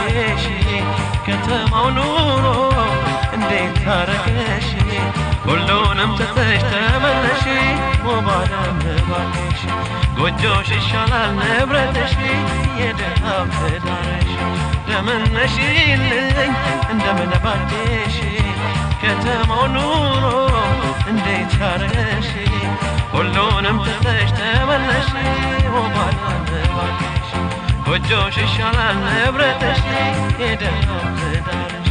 ባኬሽ ከተማው ኑሮ እንዴት ታረገሽ ሁሉንም ትተሽ ተመለሽ ውብ ዓለም ባኬሽ ጎጆሽ ይሻላል ንብረትሽ የደሃው ትዳርሽ እንደምን ነሽልኝ እንደምን ባኬሽ ከተማው ኑሮ እንዴት ታረገሽ ሁሉንም ትተሽ ተመለሽ ውብ ዓለም ባኬሽ ጎጆሽ ይሻላል ንብረትሽ የደሃው ትዳርሽ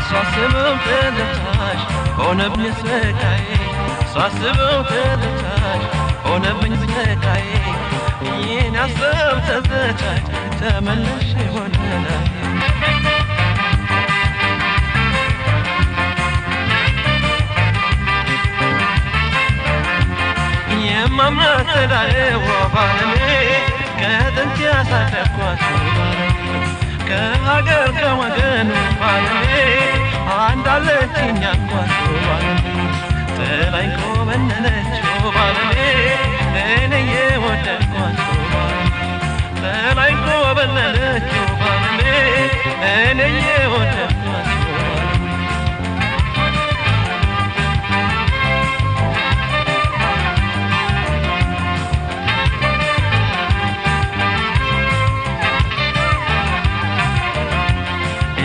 ሳስበው ትዝታሽ ሆነብኝ ስቃዬ ሳስበው ትዝታሽ ሆነብኝ ስቃዬ ይህን ያሰብ ትዝታሽ ተመለሽ ወደ ላይ የማምናት ትዳሬ ውብ ዓለሜ ከጥንት ያሳደግኳት ባለሜ ከሀገር ከወገን ባለሜ አንዳለችኝ አልኳት ባለሜ ጥላኝ ኮበለለች ባለሜ እኔ የወደድኳት ባለሜ ጥላኝ ኮበለለች ባለሜ እኔ የወደድኳት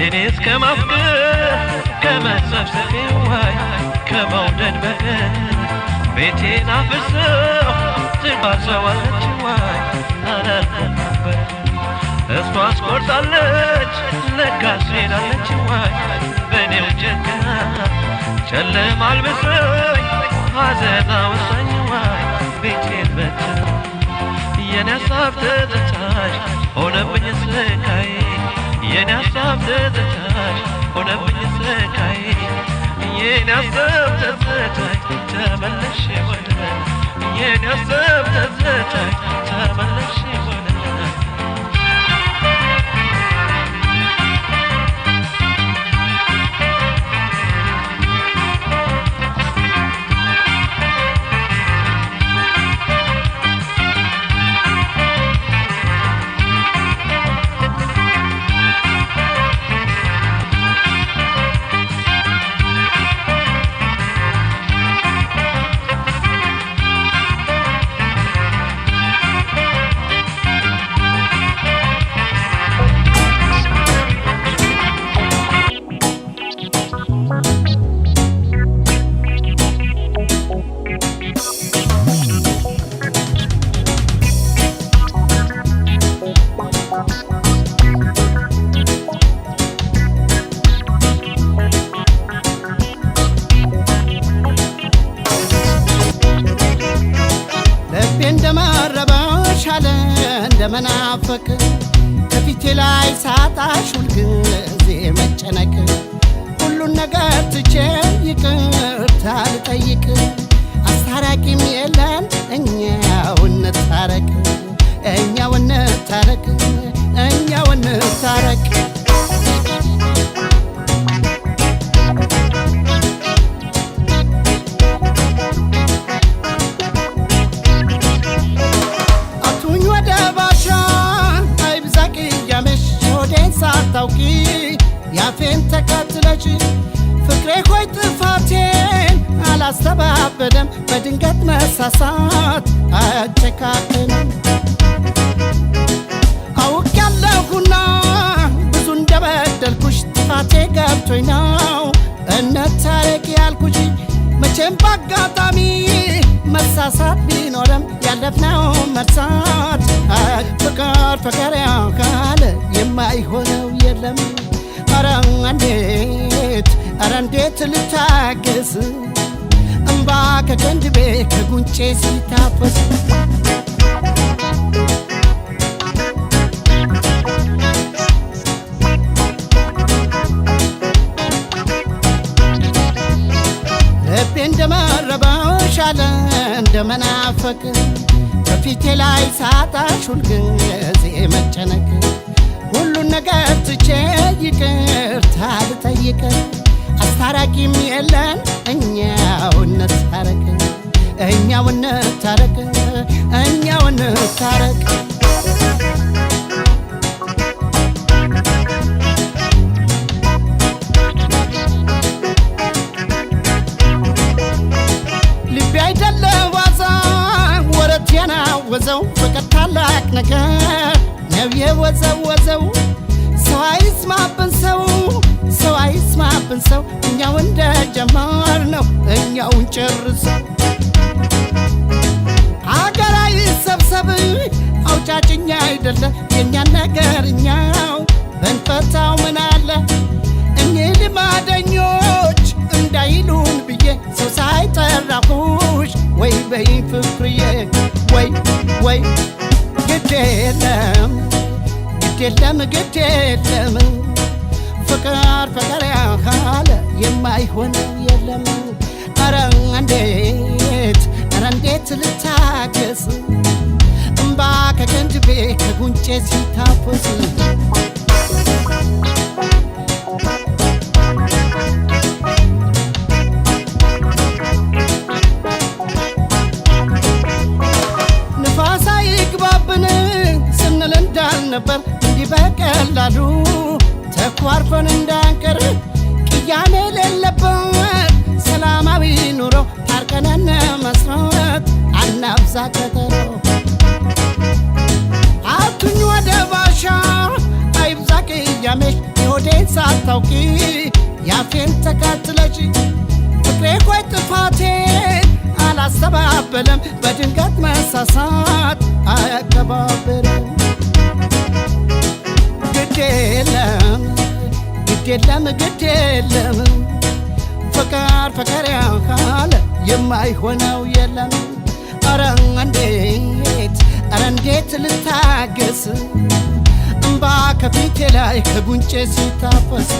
እኔስ ከማፍቀር ከመሰብሰብ ዋይ ከመውደድ በቀር ቤቴን አፍርሰው ትባሰዋለች ዋይ አላልኩም ነበር እሷ አስቆርጣለች ለካስ ሄዳለች ዋይ በእኔው ጨክና ጨለማ አልብሰኝ ሐዘን አወሳኝ ዋይ ቤቴን በትና የኔ ሀሳብ ትዝታሽ ሆነብኝ ስቃዬ የኔ ሀሳብ ትዝታሽ ሆነብኝ ስቃዬ የኔ ሀሳብ ትዝታሽ ተመለሽ ወደ ላይ የኔ ሀሳብ ትዝታሽ ተመለሽ ወደ ላይ እንደመናፈቅ ከፊቴ ላይ ሳጣሽ ሁልጊዜ መጨነቅ ሁሉን ነገር ትቼ ይቅርታ ልጠይቅ አስታራቂም የለን እኛው እንታረቅ እኛው እንታረቅ እኛው እንታረቅ ሳታውቂ ያፌን ተከትለሽ ፍቅሬ ሆይ ጥፋቴን አላስተባበደም በድንገት መሳሳት አጨካከነም አውቄያለሁና ብዙ እንደበደልኩሽ ጥፋቴ ገብቶኝ ነው እንታረቅ ያልኩሽ መቼም ባጋጣሚ መሳሳት ቢኖርም ያለፍነው መርሳት ፍቅር ፍቅር ያካለ የማይሆነው የለም ኧረ እንዴት ልታገስ እምባ ከቀንድቤ ከጉንጬ ሲታፈስ ልቤ እንደመረበሽ አለ እንደመናፈቅ ከፊቴ ላይ ሳጣሽ ሁልጊዜ መጨነቅ ሁሉን ነገር ትቼ ይቅርታ ልጠይቅ አስታራቂም የለን እኛው እንታረቅ እኛው እንታረቅ እኛው እንታረቅ ልቤ አይደለ ዋዛ ወረት የናወዘው ፍቅር ታላቅ ነገር ነው የወዘወዘው ሰው አይስማብን ሰው አይስማብን ሰው እኛው እንደጀመርነው እኛው እንጨርሰው አገር አይሰብሰብ አውጫጭኛ አይደለ የኛን ነገር እኛው ብንፈታው ምን አለ እኚህ ልማደኞች እንዳይሉን ብዬ ሰው ሳይጠራሁሽ ወይ በይ ፍቅርዬ ወይ ግድ የለም ግድ የለም ፍቅር ያካለ የማይሆን የለም ኧረ እንዴት ልታገስ እምባ ከቅንድቤ ከጉንጬ ሲታፈስ ንፋስ አይግባብን ስንል እንዳልነበር እንዲህ በቀላሉ ተኳርፈን እንዳንቀር ቅያሜ የሌለበት ሰላማዊ ኑሮ ታርቀነን መስራት አናብዛ ቀጠሮ አቱኝ ወደ ባሻ አይብዛ ቅያሜሽ የሆዴን ሳታውቂ ያፌን ተካትለሽ ፍቅሬ ቆይ ጥፋቴን አላስተባበለም በድንገት መሳሳት አያቀባብርም ግድ የለም ፍቅር ያካለ የማይሆነው የለም ኧረ እንዴት ልታገስ እምባ ከፊቴ ላይ ከጉንጬ ሲታፈስ